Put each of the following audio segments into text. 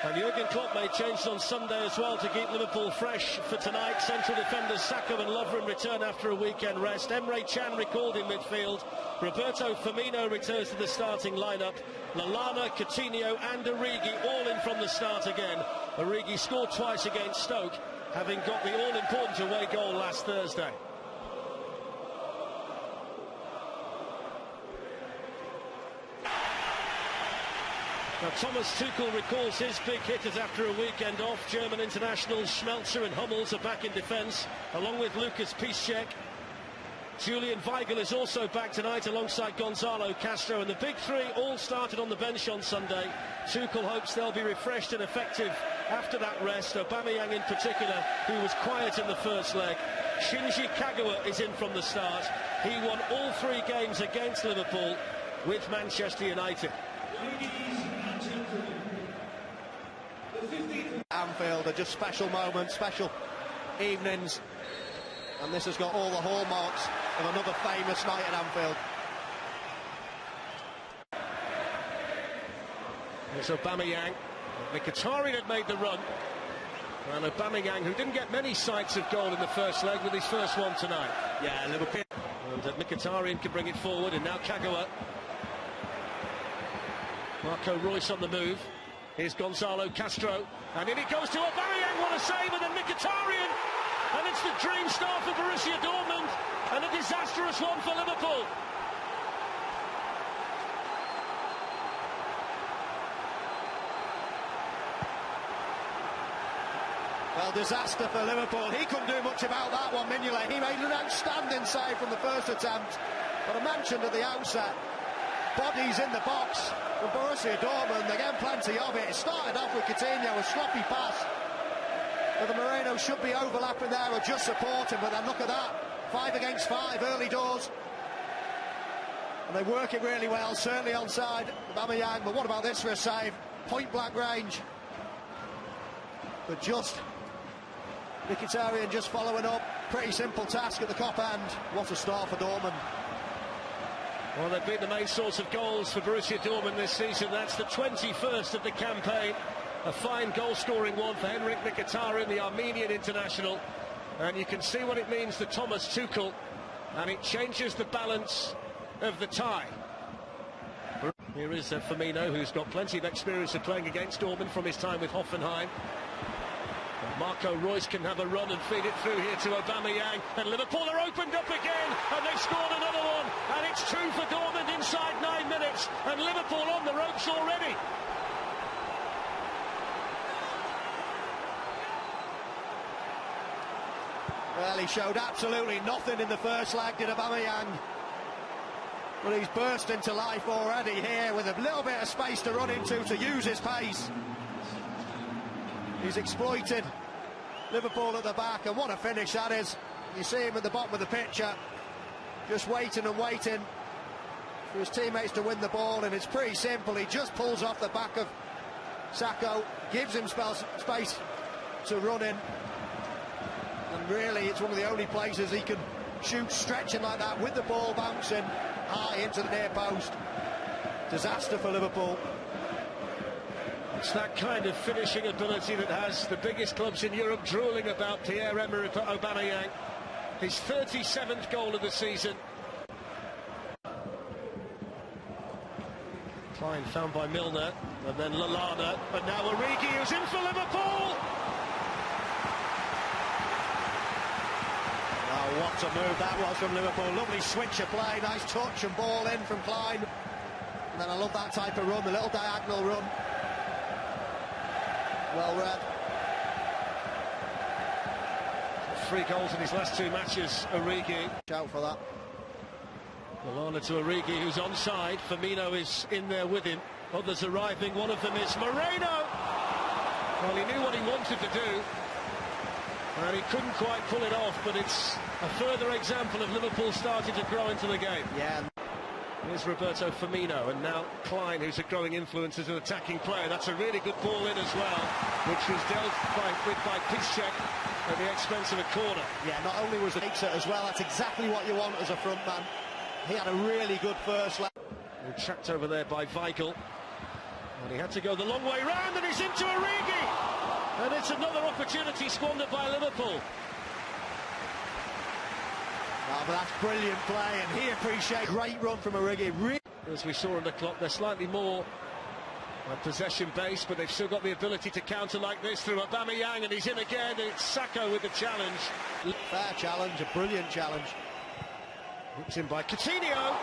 And Jurgen Klopp made changes on Sunday as well to keep Liverpool fresh for tonight. Central defenders Saka and Lovren return after a weekend rest. Emre Can recalled in midfield. Roberto Firmino returns to the starting lineup. Lallana, Coutinho and Origi all in from the start again. Origi scored twice against Stoke, having got the all-important away goal last Thursday. Now Thomas Tuchel recalls his big hitters after a weekend off. German internationals Schmelzer and Hummels are back in defence, along with Lucas Piszczek. Julian Weigl is also back tonight alongside Gonzalo Castro, and the big three all started on the bench on Sunday. Tuchel hopes they'll be refreshed and effective after that rest. Aubameyang in particular, who was quiet in the first leg. Shinji Kagawa is in from the start. He won all 3 games against Liverpool with Manchester United. Anfield are just special moments, special evenings, and this has got all the hallmarks of another famous night at Anfield. There's Aubameyang. Mkhitaryan had made the run, and Aubameyang, who didn't get many sights of goal in the first leg, with his first one tonight. Yeah, Liverpool. And Mkhitaryan can bring it forward, and now Kagawa. Marco Reus on the move. Here's Gonzalo Castro, and in it goes to Aubameyang. What a save, and then Mkhitaryan, and it's the dream start for Borussia Dortmund, and a disastrous one for Liverpool. Well, disaster for Liverpool. He couldn't do much about that one, Mignolet. He made an outstanding save from the first attempt, but I mentioned at the outset, bodies in the box from Borussia Dortmund. They're getting plenty of it. It started off with Coutinho, a sloppy pass, but the Moreno should be overlapping there or just supporting, but then look at that, 5 against 5, early doors, and they work it really well, certainly onside Aubameyang. But what about this for a save? Point blank range, but just Mkhitaryan just following up. Pretty simple task at the Kop end. What a start for Dortmund. Well, they've been the main source of goals for Borussia Dortmund this season. That's the 21st of the campaign. A fine goal-scoring one for Henrik Mkhitaryan, the Armenian international. And you can see what it means to Thomas Tuchel, and it changes the balance of the tie. Here is Firmino, who's got plenty of experience of playing against Dortmund from his time with Hoffenheim. Marco Reus can have a run and feed it through here to Aubameyang, and Liverpool are opened up again, and they've scored another one, and it's 2 for Dortmund inside 9 minutes, and Liverpool on the ropes already. Well, he showed absolutely nothing in the first leg, did Aubameyang, but he's burst into life already here with a little bit of space to run into to use his pace. He's exploited Liverpool at the back, and what a finish that is. You see him at the bottom of the picture, just waiting and waiting for his teammates to win the ball, and it's pretty simple. He just pulls off the back of Sacco, gives him space to run in, and really it's one of the only places he can shoot stretching like that, with the ball bouncing high into the near post. Disaster for Liverpool. It's that kind of finishing ability that has the biggest clubs in Europe drooling about Pierre-Emerick Aubameyang. His 37th goal of the season. Klein found by Milner, and then Lallana, but now Origi, who's in for Liverpool! Oh, what a move that was from Liverpool. Lovely switch of play, nice touch and ball in from Klein. And then I love that type of run, the little diagonal run. Well read. 3 goals in his last 2 matches, Origi. Shout for that. Lallana to Origi, who's onside. Firmino is in there with him. Others arriving. One of them is Moreno. Well, he knew what he wanted to do, and he couldn't quite pull it off, but it's a further example of Liverpool starting to grow into the game. Yeah. Here's Roberto Firmino, and now Klein, who's a growing influence as an attacking player. That's a really good ball in as well, which was dealt with by Piszczek at the expense of a corner. Yeah, not only was it as well, that's exactly what you want as a front man. He had a really good first leg. Trapped over there by Weigl. And he had to go the long way round, and he's into Origi! And it's another opportunity squandered by Liverpool. Oh, but that's brilliant play, and he appreciates great run from Origi. As we saw on the clock, they're slightly more possession-based, but they've still got the ability to counter like this through Aubameyang, and he's in again, and it's Saka with the challenge. Fair challenge, a brilliant challenge. Hooked in by Coutinho.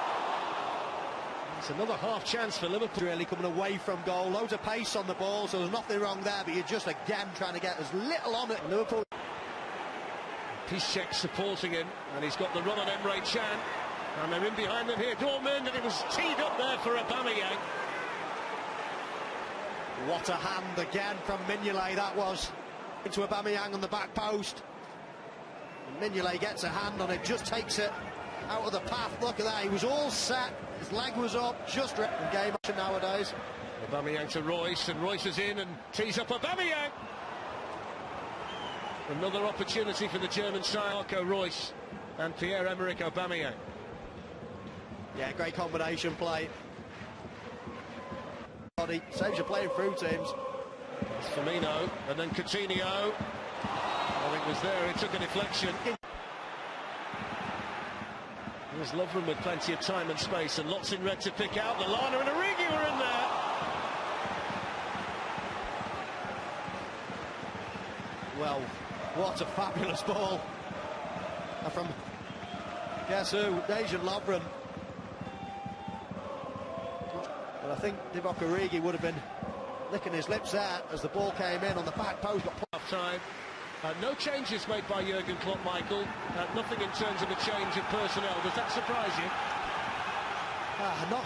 It's another half chance for Liverpool. Really coming away from goal, loads of pace on the ball, so there's nothing wrong there, but you're just again trying to get as little on it. Liverpool. Piszczek supporting him, and he's got the run on Emre Can, and they're in behind them here, Dortmund, and it was teed up there for Aubameyang. What a hand again from Mignolet that was, into Aubameyang on the back post. And Mignolet gets a hand on it, just takes it out of the path. Look at that, he was all set, his leg was up, just in game action nowadays. Aubameyang to Royce, and Royce is in and tees up Aubameyang. Another opportunity for the German side, Marco Royce and Pierre-Emerick Aubameyang. Yeah, great combination play. Saves you playing through teams. It's Firmino, and then Coutinho. I think was there, he took a deflection. There's Lovren with plenty of time and space, and lots in red to pick out. Lallana and Origi were in there. Well, what a fabulous ball. And from, guess who, Dejan Lovren. But I think Divock Origi would have been licking his lips there as the ball came in on the back post. Half time. No changes made by Jurgen Klopp, Michael. Nothing in terms of a change in personnel. Does that surprise you? Not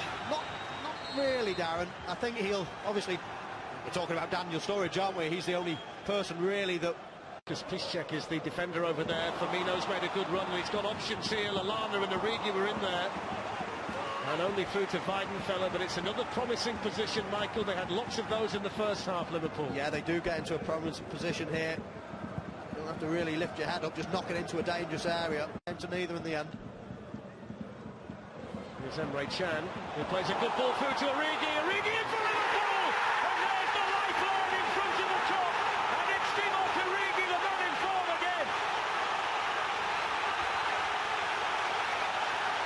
really, Darren. I think he'll, obviously, we're talking about Daniel Sturridge, aren't we? He's the only person really that... Because Piszczek is the defender over there. Firmino's made a good run. He's got options here. Lallana and Origi were in there. And only through to Weidenfeller, but it's another promising position, Michael. They had lots of those in the first half, Liverpool. Yeah, they do get into a promising position here. You don't have to really lift your head up, just knock it into a dangerous area. Into neither in the end. Here's Emre Can, who plays a good ball through to Origi. Origi in for Liverpool! And there's the lifeline in front of the top. And it's Divock Origi, the man in form again.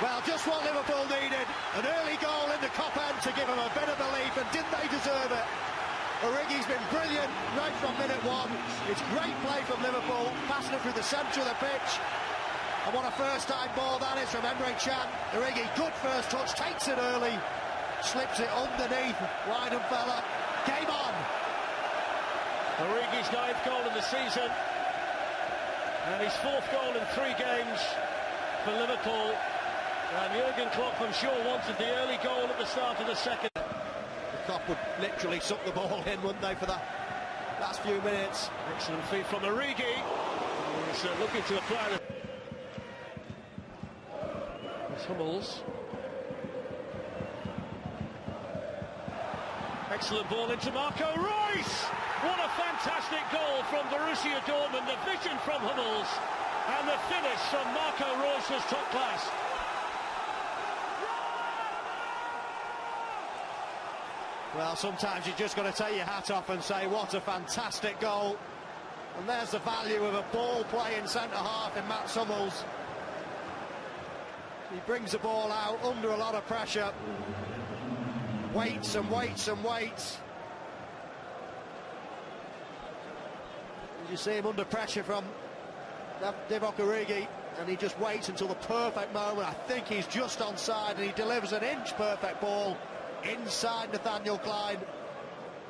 Well, just what Liverpool needed. An early goal in the Kop end to give them a bit of belief, and didn't they deserve it? Origi's been brilliant right from minute one. It's great play from Liverpool, passing it through the centre of the pitch. And what a first-time ball that is from Emre Can. Origi, good first touch, takes it early, slips it underneath Weidenfeller. Game on! Origi's 9th goal of the season, and his 4th goal in 3 games for Liverpool. And Jurgen Klopp, I'm sure, wanted the early goal at the start of the second. The Klopp would literally suck the ball in, wouldn't they, for the last few minutes. Excellent feed from Origi. He's looking to apply the... It's Hummels. Excellent ball into Marco Reus. What a fantastic goal from Borussia Dortmund. The vision from Hummels and the finish from Marco Reus was top class. Well, sometimes you just got to take your hat off and say, what a fantastic goal. And there's the value of a ball-playing centre-half in Mats Hummels. He brings the ball out under a lot of pressure. Waits and waits and waits. You see him under pressure from Divock Origi, and he just waits until the perfect moment. I think he's just onside, and he delivers an inch-perfect ball inside Nathaniel Klein.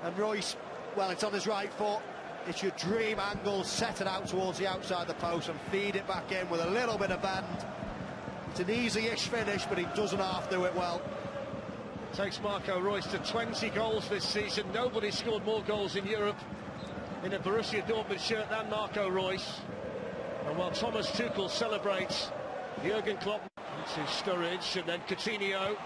And Royce, well, it's on his right foot. It's your dream angle, set it out towards the outside of the post and feed it back in with a little bit of bend. It's an easy-ish finish, but he doesn't half do it well. Takes Marco Reus to 20 goals this season. Nobody scored more goals in Europe in a Borussia Dortmund shirt than Marco Reus. And while Thomas Tuchel celebrates, Jurgen Klopp to Sturridge, and then Coutinho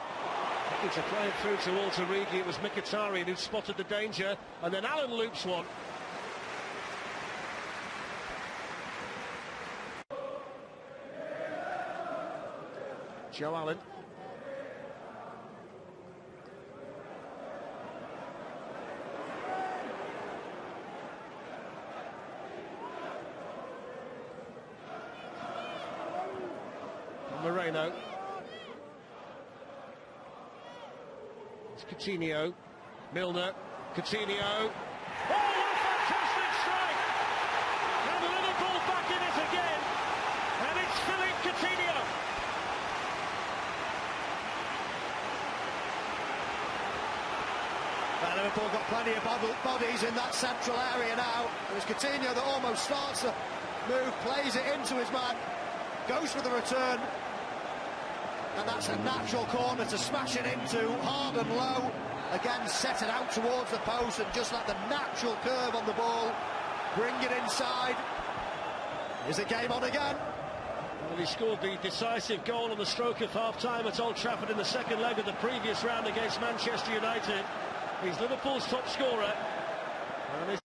looking to play it through towards Origi. It was Mkhitaryan who spotted the danger, and then Allen loops one. Joe Allen. Moreno. It's Coutinho. Milner. Coutinho. Oh, what a fantastic strike! And Liverpool back in it again. And it's Philippe Coutinho. Well, Liverpool got plenty of bodies in that central area now. It was Coutinho that almost starts the move, plays it into his man, goes for the return. And that's a natural corner to smash it into, hard and low. Again, set it out towards the post and just let the natural curve on the ball bring it inside. Is the game on again? Well, he scored the decisive goal on the stroke of half-time at Old Trafford in the second leg of the previous round against Manchester United. He's Liverpool's top scorer. And his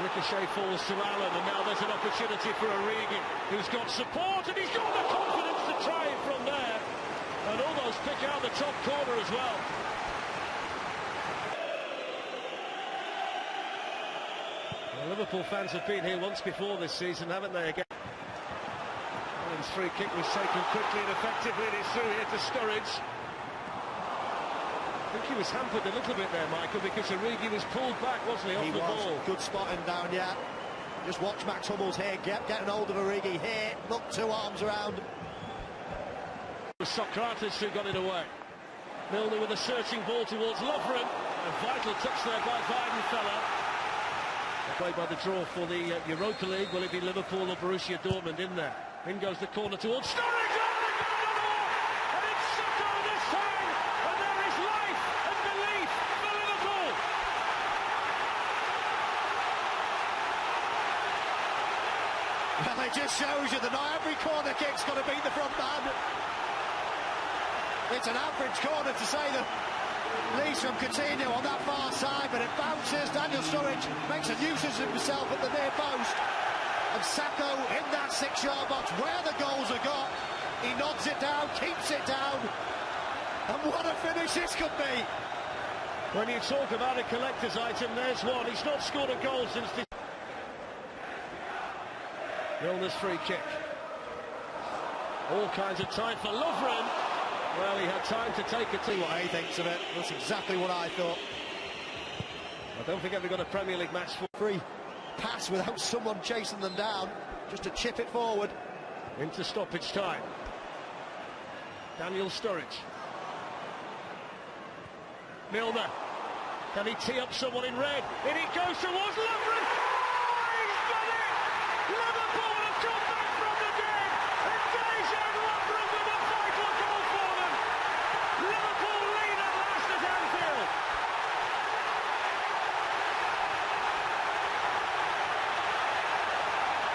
ricochet falls to Allen, and now there's an opportunity for Origi, who's got support, and he's got the confidence to try it from there, and almost pick out the top corner as well. Well, Liverpool fans have been here once before this season, haven't they? Again, Allen's free kick was taken quickly and effectively, and it's through here to Sturridge. I think he was hampered a little bit there, Michael, because Origi was pulled back, wasn't he, off the ball? Good spotting down, yeah. Just watch Max Hummels here, getting hold of Origi here, look, two arms around. It was Socrates who got it away. Milner with a searching ball towards Lovren. A vital touch there by Weidenfeller. Played by the draw for the Europa League. Will it be Liverpool or Borussia Dortmund in there? In goes the corner towards Sturridge. And it's Sacco this time. And there is life and belief for Liverpool. Well, it just shows you that not every corner kick's got to beat the front man. It's an average corner to say that leads from Coutinho on that far side, but it bounces. Daniel Sturridge makes a nuisance of himself at the near post. And Sacco in that 6-yard box where the goals are got. He nods it down, keeps it down. And what a finish this could be. When you talk about a collector's item, there's one. He's not scored a goal since the... Milner's free kick. All kinds of time for Lovren. Well, he had time to take it. See what he thinks of it. That's exactly what I thought. I don't think they've got a Premier League match for free pass without someone chasing them down, just to chip it forward. Into stoppage time. Daniel Sturridge. Milner. Can he tee up someone in red? In it goes towards Lovren. Oh, he's done it! Liverpool have come back from the dead. And Dejan Lovren with a vital goal for them. Liverpool lead at last at Anfield.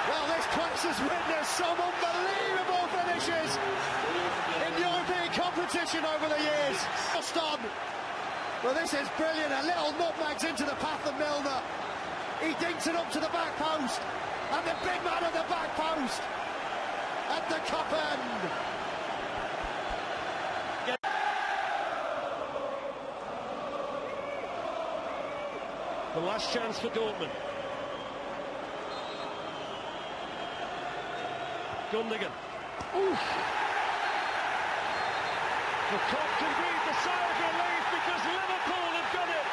Well, this place has witnessed some unbelievable finishes in European competition over the years. Just on. Well, this is brilliant. A little nutmegs into the path of Milner. He dinks it up to the back post. And the big man at the back post. At the cup end. The last chance for Dortmund. Gundogan. Oof. The clock can breathe the sigh of relief because Liverpool have got it.